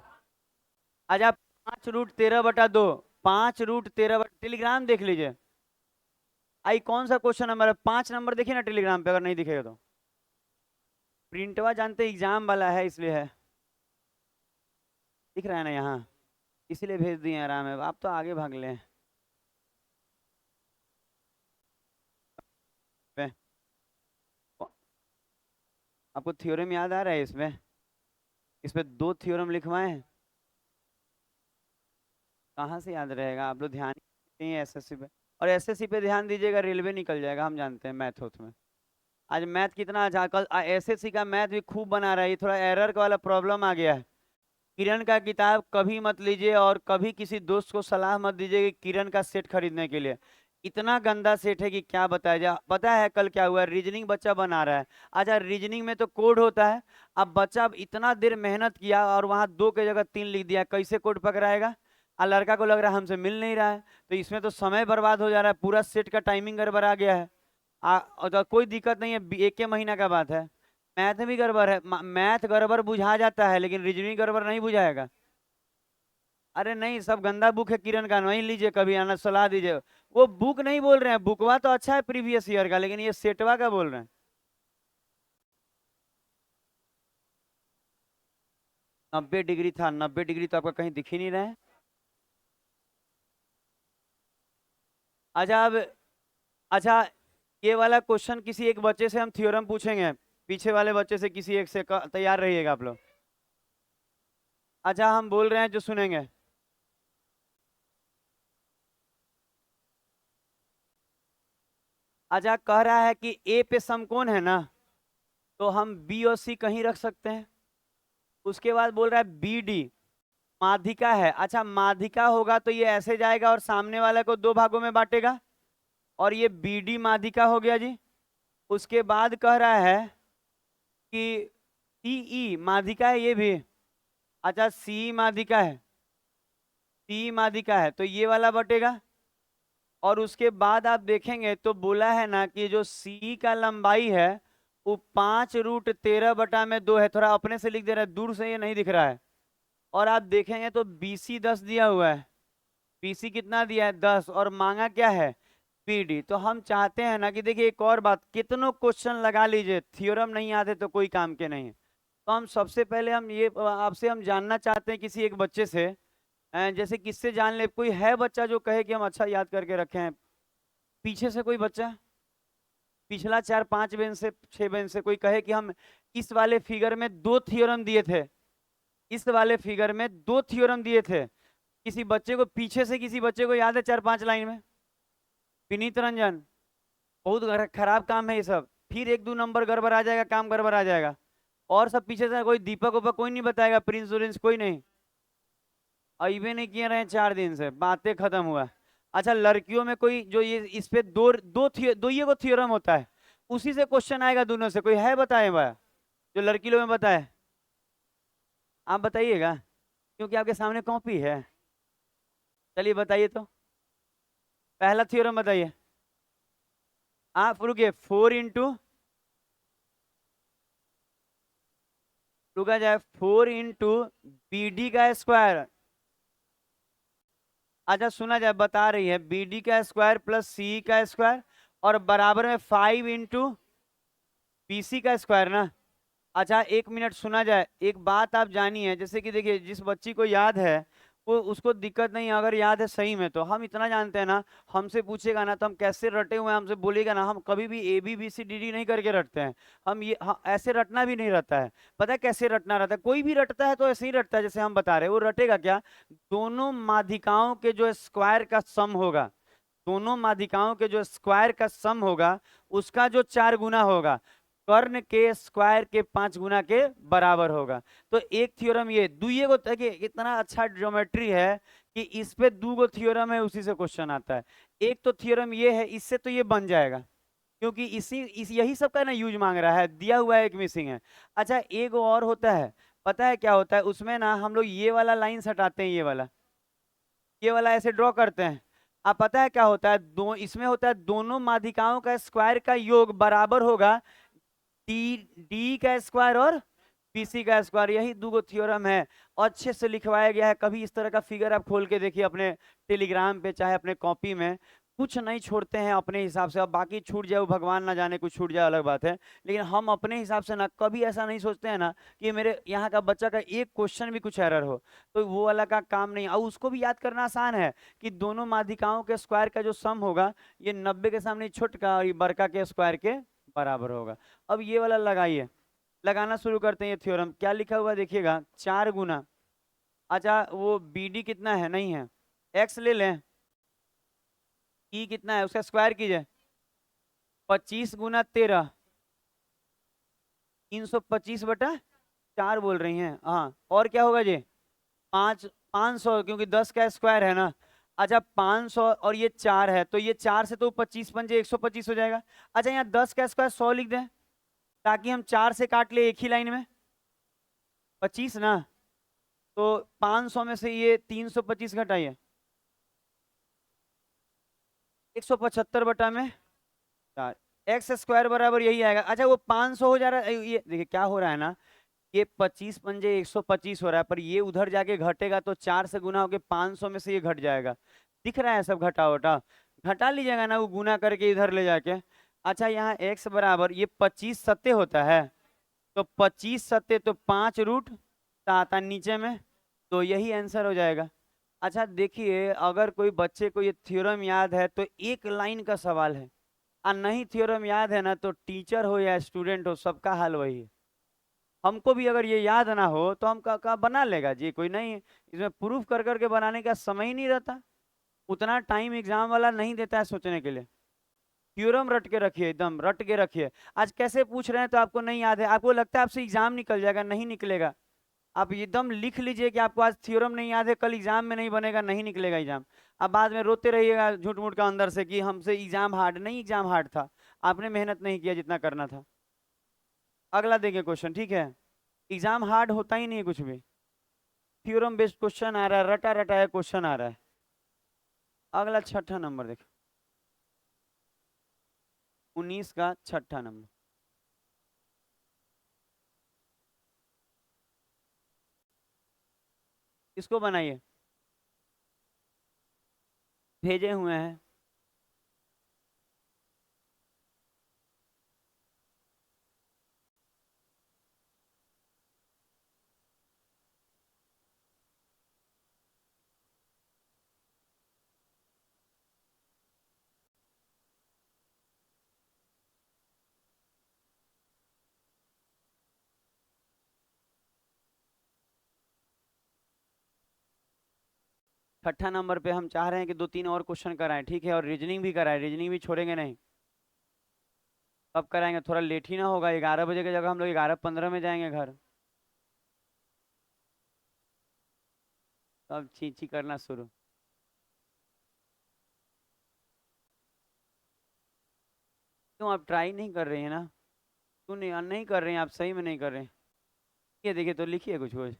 आज आप 5√13/2, 5√13, टेलीग्राम देख लीजिए। आई कौन सा क्वेश्चन नंबर है, 5 नंबर देखिए ना टेलीग्राम पे, अगर नहीं दिखेगा तो। प्रिंटवा जानते एग्जाम वाला है इसलिए है, दिख रहा है ना यहाँ, इसीलिए भेज दिए हैं, आराम है, आप तो आगे भाग ले। आपको थ्योरम याद आ रहा है इसमें, इसमें 2 थ्योरम लिखवाए हैं। कहाँ से याद रहेगा, आप लोग ध्यान ही नहीं है एसएससी पे। और एसएससी पे ध्यान दीजिएगा, रेलवे निकल जाएगा, हम जानते हैं मैथ होथ में। आज मैथ कितना अच्छा, कल एसएससी का मैथ भी खूब बना रहा है, ये थोड़ा एरर का वाला प्रॉब्लम आ गया है। किरण का किताब कभी मत लीजिए, और कभी किसी दोस्त को सलाह मत दीजिए कि किरण का सेट खरीदने के लिए, इतना गंदा सेट है कि क्या बताया जाए। पता है कल क्या हुआ, रीजनिंग बच्चा बना रहा है। अच्छा रीजनिंग में तो कोड होता है, अब बच्चा अब इतना देर मेहनत किया और वहां 2 की जगह 3 लिख दिया, कैसे कोड पकड़ाएगा। और लड़का को लग रहा है हमसे मिल नहीं रहा है, तो इसमें तो समय बर्बाद हो जा रहा है, पूरा सेट का टाइमिंग गड़बड़ा गया है। और तो कोई दिक्कत नहीं है, एक के महीना का बात है। मैथ भी गड़बड़ है, मैथ गड़बड़ बुझा जाता है, लेकिन रीजनिंग गड़बड़ नहीं बुझाएगा। अरे नहीं, सब गंदा बुक है किरण का, वहीं लीजिए, कभी आना सलाह दीजिए। वो बुक नहीं बोल रहे हैं, बुकवा तो अच्छा है प्रीवियस ईयर का, लेकिन ये सेटवा का बोल रहे हैं। 90 डिग्री था, 90 डिग्री तो आपका कहीं दिख ही नहीं रहा है। अच्छा अब, अच्छा ये वाला क्वेश्चन किसी एक बच्चे से हम थ्योरम पूछेंगे, पीछे वाले बच्चे से किसी एक से तैयार रहिएगा आप लोग। अच्छा हम बोल रहे हैं जो सुनेंगे। अच्छा कह रहा है कि ए पे समकोण है ना, तो हम बी और सी कहीं रख सकते हैं। उसके बाद बोल रहा है बी डी माध्यिका है। अच्छा माध्यिका होगा तो ये ऐसे जाएगा और सामने वाले को दो भागों में बांटेगा, और ये बी डी माध्यिका हो गया जी। उसके बाद कह रहा है कि सी ई माध्यिका है ये भी। अच्छा सी माध्यिका है, सी माध्यिका है तो ये वाला बटेगा। और उसके बाद आप देखेंगे तो बोला है ना कि जो सी का लंबाई है वो 5√13/2 है। थोड़ा अपने से लिख दे रहा है, दूर से ये नहीं दिख रहा है। और आप देखेंगे तो बीसी 10 दिया हुआ है, बीसी कितना दिया है 10, और मांगा क्या है पीडी। तो हम चाहते हैं ना कि देखिए एक और बात, कितनों क्वेश्चन लगा लीजिए, थ्योरम नहीं आते तो कोई काम के नहीं है। तो हम सबसे पहले हम ये आपसे हम जानना चाहते हैं किसी एक बच्चे से, जैसे किससे जान ले, कोई है बच्चा जो कहे कि हम अच्छा याद करके रखे हैं, पीछे से कोई बच्चा, पिछला 4-5 बेंच से 6 बेंच से कोई कहे कि हम इस वाले फिगर में दो थ्योरम दिए थे, इस वाले फिगर में दो थ्योरम दिए थे। किसी बच्चे को पीछे से, किसी बच्चे को याद है 4-5 लाइन में? विनीत रंजन, बहुत खराब काम है ये सब, फिर 1-2 नंबर गड़बड़ आ जाएगा, काम गड़बड़ आ जाएगा। और सब पीछे से कोई दीपक उपक कोई नहीं बताएगा, प्रिंस उरिंस कोई नहीं, अबे नहीं किए रहे 4 दिन से, बातें खत्म हुआ। अच्छा लड़कियों में कोई जो ये इस पे दो ये को थ्योरम होता है, उसी से क्वेश्चन आएगा दोनों से, कोई है बताए भाई जो लड़की लोग में बताए? आप बताइएगा क्योंकि आपके सामने कॉपी है। चलिए बताइए तो, पहला थ्योरम बताइए। आप रुकिए, 4 इंटू, रुका जाए, 4 इंटू BD का स्क्वायर। अच्छा सुना जाए, बता रही है BD का स्क्वायर प्लस सी का स्क्वायर, और बराबर में 5 इंटू BC का स्क्वायर ना। अच्छा 1 मिनट सुना जाए, एक बात आप जानिए, जैसे कि देखिए जिस बच्ची को याद है वो उसको दिक्कत नहीं है, अगर याद है सही में तो हम इतना जानते हैं ना, हमसे पूछेगा ना तो हम कैसे रटे हुए हैं, हमसे बोलेगा ना, हम कभी भी ABBCDD नहीं करके रटते हैं। हम ये ऐसे रटना भी नहीं रहता है। पता है कैसे रटना रहता है? कोई भी रटता है तो ऐसे ही रटता है जैसे हम बता रहे हैं। वो रटेगा क्या, दोनों माध्यिकाओं के जो स्क्वायर का सम होगा, दोनों माध्यिकाओं के जो स्क्वायर का सम होगा उसका जो 4 गुना होगा, कर्ण के स्क्वायर के 5 गुना के बराबर होगा। तो एक थ्योरम ये, दुइये को देखिए इतना अच्छा ज्योमेट्री है कि इस पे 2 थ्योरम है, उसी से क्वेश्चन आता है। एक तो थ्योरम ये है, इससे तो ये बन जाएगा, क्योंकि यही सब का ना यूज मांग रहा है, दिया हुआ है, एक मिसिंग है। अच्छा एक और होता है, पता है क्या होता है उसमें ना, हम लोग ये वाला लाइन हटाते हैं, ये वाला ऐसे ड्रॉ करते हैं। अब पता है क्या होता है, दो इसमें होता है दोनों माध्यिकाओं का स्क्वायर का योग बराबर होगा डी डी का स्क्वायर और BC का स्क्वायर। यही 2 थ्योरम है, और अच्छे से लिखवाया गया है। कभी इस तरह का फिगर आप खोल के देखिए अपने टेलीग्राम पे चाहे अपने कॉपी में, कुछ नहीं छोड़ते हैं अपने हिसाब से। अब बाकी छूट जाए वो भगवान ना जाने, कुछ छूट जाए अलग बात है, लेकिन हम अपने हिसाब से ना कभी ऐसा नहीं सोचते हैं ना कि मेरे यहाँ का बच्चा का एक क्वेश्चन भी कुछ एरर हो, तो वो वाला का काम नहीं। और उसको भी याद करना आसान है कि दोनों माध्यिकाओं के स्क्वायर का जो सम होगा ये 90 के सामने छोटका और ये बड़का के स्क्वायर के बराबर होगा। अब ये वाला लगाइए, लगाना शुरू करते हैं। ये थ्योरम क्या लिखा हुआ है देखिएगा, 4 गुना। अच्छा वो BD कितना है, नहीं है, X ले लें, E कितना है उसका स्क्वायर कीजिए, 25 गुना 13, 325/4 बोल रही हैं। हाँ और क्या होगा जी, 500, क्योंकि 10 का स्क्वायर है ना। अच्छा 500 और ये 4 है, तो ये 4 से तो 25×5 125 हो जाएगा। अच्छा यहाँ 10 का स्क्वायर 100 लिख दें, ताकि हम 4 से काट ले एक ही लाइन में, 25 ना। तो 500 में से ये 325 घटाइए, 175/4, X स्क्वायर बराबर यही आएगा। अच्छा वो 500 हो जा रहा है, ये देखिए क्या हो रहा है ना, ये 25 पंजे 125 हो रहा है, पर ये उधर जाके घटेगा तो 4 से गुना होके 500 में से ये घट जाएगा। दिख रहा है सब घटा वटा, घटा लीजिएगा ना वो गुना करके इधर ले जाके। अच्छा यहाँ x बराबर ये 25 सत्ते होता है, तो 25 सत्ते तो 5√7 नीचे में, तो यही आंसर हो जाएगा। अच्छा देखिए, अगर कोई बच्चे को ये थ्योरम याद है तो एक लाइन का सवाल है, और नहीं थ्योरम याद है ना तो टीचर हो या स्टूडेंट हो सबका हाल वही है। हमको भी अगर ये याद ना हो तो हम का बना लेगा जी, कोई नहीं, इसमें प्रूफ कर करके बनाने का समय ही नहीं रहता, उतना टाइम एग्जाम वाला नहीं देता है सोचने के लिए। थ्योरम रट के रखिए, एकदम रट के रखिए। आज कैसे पूछ रहे हैं तो आपको नहीं याद है, आपको लगता है आपसे एग्जाम निकल जाएगा, नहीं निकलेगा। आप एकदम लिख लीजिए कि आपको आज थ्योरम नहीं याद है, कल एग्जाम में नहीं बनेगा, नहीं निकलेगा एग्जाम। अब बाद में रोते रहिएगा झूठ मूठ का अंदर से कि हमसे एग्जाम हार्ड नहीं, एग्जाम हार्ड था, आपने मेहनत नहीं किया जितना करना था। अगला देखिए क्वेश्चन, ठीक है, एग्जाम हार्ड होता ही नहीं है कुछ भी, थ्योरम बेस्ड क्वेश्चन आ रहा है, रटा रटाया क्वेश्चन आ रहा है। अगला छठा नंबर देखो, 19 का छठा नंबर। इसको बनाइए, भेजे हुए हैं। छठा नंबर पे हम चाह रहे हैं कि 2-3 और क्वेश्चन कराएं, ठीक है, और रीजनिंग भी कराएं, रीजनिंग भी छोड़ेंगे नहीं। कब कराएंगे, थोड़ा लेट ही ना होगा, 11 बजे की जगह हम लोग 11:15 में जाएंगे घर। अब छी छी करना शुरू। क्यों आप ट्राई नहीं कर रही हैं ना, क्यों नहीं नहीं कर रहे हैं आप, सही में नहीं कर रहे हैं। ये देखिए तो लिखिए कुछ कुछ,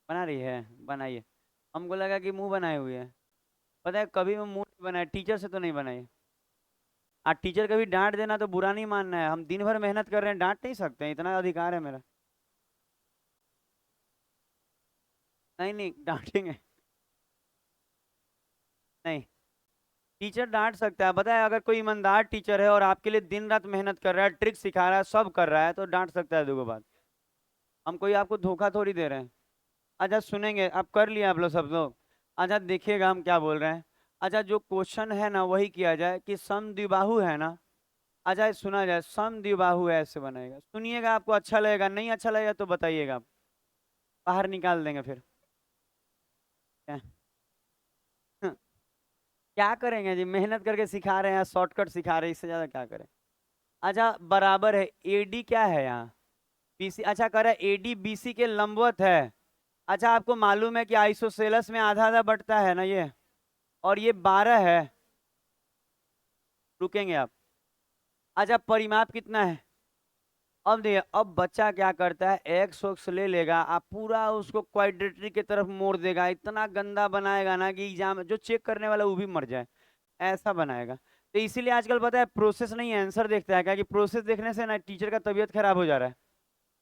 बना रही है, बनाइए। हमको लगा कि मुंह बनाए हुए है, पता है कभी मैं मुंह नहीं बनाया, टीचर से तो नहीं बनाई। आज टीचर कभी डांट देना तो बुरा नहीं मानना है, हम दिन भर मेहनत कर रहे हैं, डांट नहीं सकते हैं, इतना अधिकार है मेरा। नहीं नहीं डांटेंगे नहीं, टीचर डांट सकता है, बताए अगर कोई ईमानदार टीचर है और आपके लिए दिन रात मेहनत कर रहा है, ट्रिक सिखा रहा है, सब कर रहा है, तो डांट सकता है, देखो बात। हम कोई आपको धोखा थोड़ी दे रहे हैं। अच्छा सुनेंगे, आप कर लिए आप लोग सब लोग। अच्छा देखिएगा हम क्या बोल रहे हैं। अच्छा जो क्वेश्चन है ना वही किया जाए कि समद्विबाहु है ना। अच्छा सुना जाए, समद्विबाहु ऐसे बनेगा, सुनिएगा, आपको अच्छा लगेगा, नहीं अच्छा लगेगा तो बताइएगा, बाहर निकाल देंगे फिर। क्या क्या करेंगे जी, मेहनत करके सिखा रहे हैं, शॉर्टकट सिखा रहे हैं, इससे ज्यादा क्या करें। अच्छा बराबर है, एडी क्या है यहाँ, बीसी, अच्छा कह रहा है एडी बीसी के लंबवत है। अच्छा आपको मालूम है कि आइसोसेलस में आधा आधा बटता है ना ये, और ये 12 है। रुकेंगे आप। अच्छा परिमाप कितना है, अब देखिए, अब बच्चा क्या करता है, एक्स ऑक्स ले लेगा, आप पूरा उसको क्वाड्रेटिक की तरफ मोड़ देगा, इतना गंदा बनाएगा ना कि एग्जाम जो चेक करने वाला वो भी मर जाए, ऐसा बनाएगा। तो इसीलिए आजकल पता है प्रोसेस नहीं आंसर देखता है, क्या कि प्रोसेस देखने से ना टीचर का तबीयत खराब हो जा रहा है,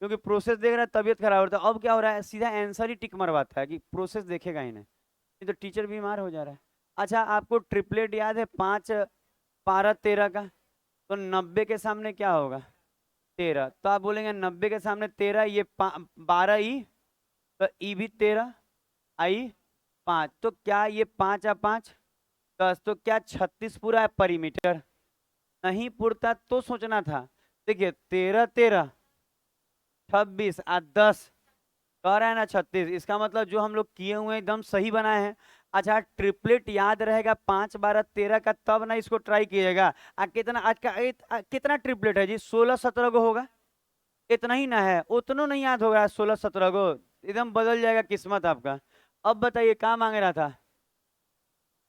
क्योंकि प्रोसेस देख रहा है तबीयत खराब होता है। अब क्या हो रहा है, सीधा आंसर ही टिक मरवाता है कि प्रोसेस देखेगा ही नहीं, नहीं तो टीचर बीमार हो जा रहा है। अच्छा आपको ट्रिपलेट याद है, 5 12 13 का, तो 90 के सामने क्या होगा, 13, तो आप बोलेंगे 90 के सामने 13, ये 12 ई, तो ई भी 13, आई 5, तो क्या ये 5 और 5 10, तो क्या 36 पूरा है परिमीटर, नहीं पुरता तो सोचना था। देखिए 13 13 26 और 10, कह रहा है ना 36, इसका मतलब जो हम लोग किए हुए हैं एकदम सही बनाए हैं। अच्छा ट्रिपलेट याद रहेगा 5 12 13 का, तब ना इसको ट्राई कीजिएगा। कितना आज का कितना ट्रिपलेट है जी, 16 17 को होगा, इतना ही ना है, उतना नहीं याद होगा 16 17 को, एकदम बदल जाएगा किस्मत आपका। अब बताइए क्या मांग रहा था,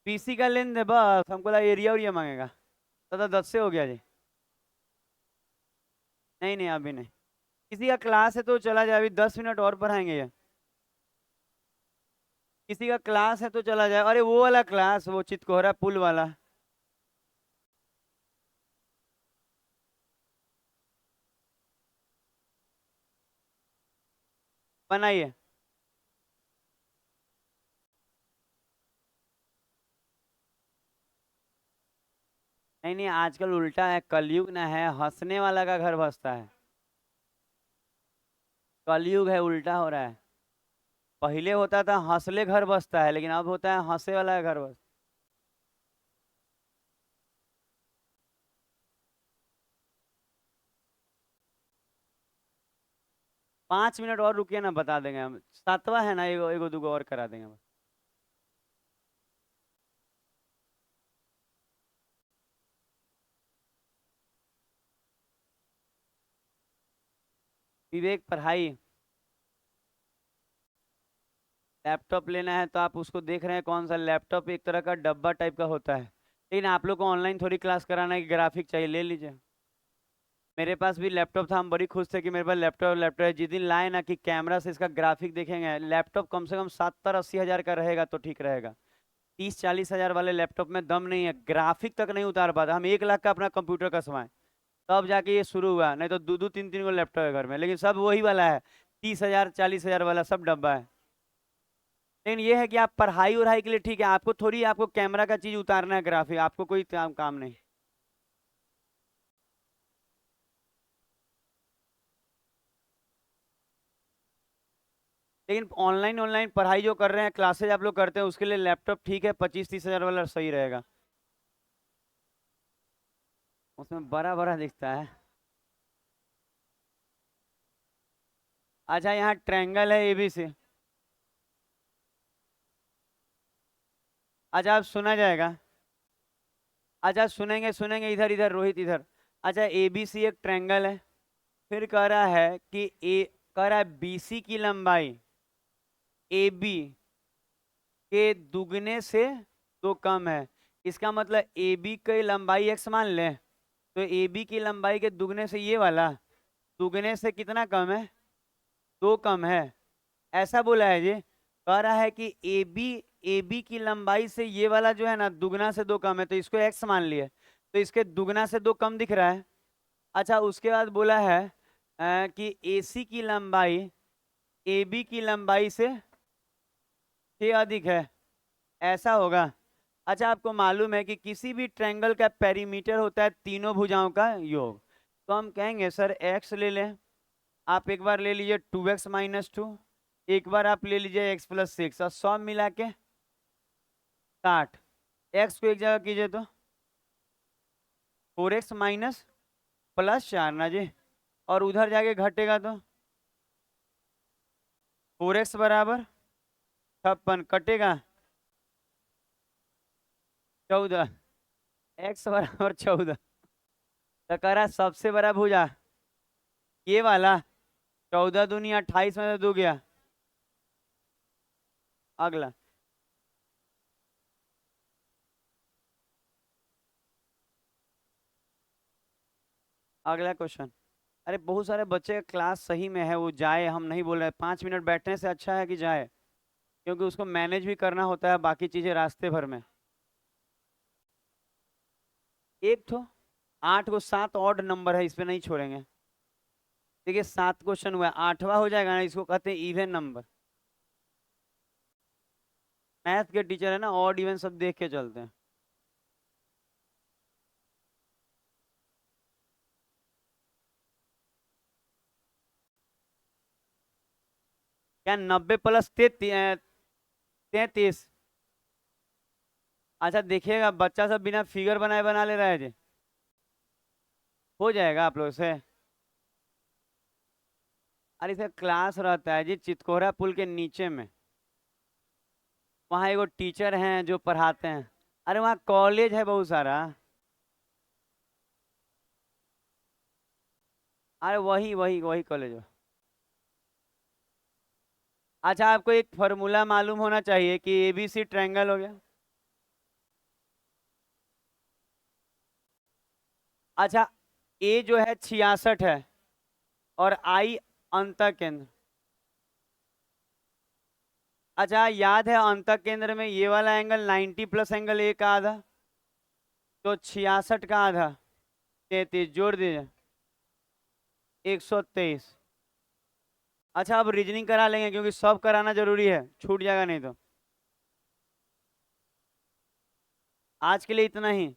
पीसी का लेन दे, बस हमको लगा एरिया उरिया मांगेगा, तो 10 से हो गया जी। नहीं नहीं अभी नहीं, किसी का क्लास है तो चला जाए, अभी 10 मिनट और पढ़ाएंगे ये। किसी का क्लास है तो चला जाए, अरे वो वाला क्लास, वो चितकोहरा पुल वाला। बनाइए। नहीं नहीं, आजकल उल्टा है, कलयुग ना है, हंसने वाला का घर बसता है। कलयुग है, उल्टा हो रहा है। पहले होता था हंसले घर बसता है, लेकिन अब होता है हंसे वाला का घर बस। 5 मिनट और रुकिए ना, बता देंगे हम। सातवां है ना, एगो एगो दूगो और करा देंगे बस। विवेक पढ़ाई। लैपटॉप लेना है तो आप उसको देख रहे हैं कौन सा लैपटॉप, एक तरह का डब्बा टाइप का होता है। लेकिन आप लोग को ऑनलाइन थोड़ी क्लास कराना है कि ग्राफिक चाहिए, ले लीजिए। मेरे पास भी लैपटॉप था, हम बड़ी खुश थे कि मेरे पास लैपटॉप लैपटॉप है। जिस दिन लाए ना कि कैमरा से इसका ग्राफिक देखेंगे, लैपटॉप कम से कम 70-80 हज़ार का रहेगा तो ठीक रहेगा। 30-40 हज़ार वाले लैपटॉप में दम नहीं है, ग्राफिक तक नहीं उतार पाता। हम 1 लाख का अपना कंप्यूटर कसवाएं तब जाके ये शुरू हुआ, नहीं तो दो दो तीन तीन को लैपटॉप है घर में, लेकिन सब वही वाला है। 30 हज़ार 40 हज़ार वाला सब डब्बा है। लेकिन ये है कि आप पढ़ाई उढ़ाई के लिए ठीक है, आपको थोड़ी आपको कैमरा का चीज उतारना है, ग्राफिक आपको कोई काम नहीं। लेकिन ऑनलाइन ऑनलाइन पढ़ाई जो कर रहे हैं, क्लासेज आप लोग करते हैं, उसके लिए लैपटॉप ठीक है, 25-30 हज़ार वाला सही रहेगा। उसमें बड़ा बड़ा दिखता है। अच्छा, यहाँ ट्रायंगल है ABC। अच्छा, आप सुना जाएगा। अच्छा, सुनेंगे सुनेंगे, इधर इधर रोहित इधर। अच्छा, ABC एक ट्रायंगल है। फिर कह रहा है कि कह रहा है BC की लंबाई AB के दुगने से दो कम है। इसका मतलब AB की लंबाई x मान लें, तो AB की लंबाई के दुगने से ये वाला दुगने से कितना कम है? 2 कम है। ऐसा बोला है जी। कह रहा है कि AB की लंबाई से ये वाला जो है ना दुगना से 2 कम है, तो इसको x मान लिए, तो इसके दुगना से 2 कम दिख रहा है। अच्छा, उसके बाद बोला है कि AC की लंबाई AB की लंबाई से 6 अधिक है। ऐसा होगा। अच्छा, आपको मालूम है कि किसी भी ट्रायंगल का पेरीमीटर होता है तीनों भुजाओं का योग। तो हम कहेंगे सर एक्स ले लें, आप एक बार ले लीजिए 2x-2, एक बार आप ले लीजिए x+6, और सब मिला के 60। एक्स को एक जगह कीजिए तो 4x- +4 ना जी, और उधर जाके घटेगा तो 4x बराबर 56, कटेगा 14, x बराबर 14। तो कह रहा सबसे बड़ा भुजा ये वाला, 14 दूनी 28 में से 2 गया। अगला। अगला क्वेश्चन। अरे बहुत सारे बच्चे का क्लास सही में है, वो जाए, हम नहीं बोल रहे, 5 मिनट बैठने से अच्छा है कि जाए, क्योंकि उसको मैनेज भी करना होता है बाकी चीजें रास्ते भर में। एक तो 8 को 7 ऑड नंबर है, इस पे नहीं छोड़ेंगे। देखिए 7 क्वेश्चन हुआ है, 8वां हो जाएगा ना, इसको कहते हैं इवन नंबर। मैथ के टीचर है ना, ऑड इवन सब देख के चलते हैं। क्या 90 + 33? अच्छा देखिएगा, बच्चा सब बिना फिगर बनाए बना ले रहा है जी। हो जाएगा आप लोग से। अरे सर क्लास रहता है जी चितकोहरा पुल के नीचे में, वहाँ एगो टीचर हैं जो पढ़ाते हैं। अरे वहाँ कॉलेज है बहुत सारा। अरे वही वही वही कॉलेज है। अच्छा, आपको एक फॉर्मूला मालूम होना चाहिए कि ABC ट्रायंगल हो गया। अच्छा, A जो है 66 है, और I अंत केंद्र। अच्छा, याद है अंत केंद्र में ये वाला एंगल 90 प्लस एंगल A का आधा, तो 66 का आधा 33 जोड़ दीजिए 123। अच्छा अब रीजनिंग करा लेंगे क्योंकि सब कराना जरूरी है, छूट जाएगा नहीं तो। आज के लिए इतना ही।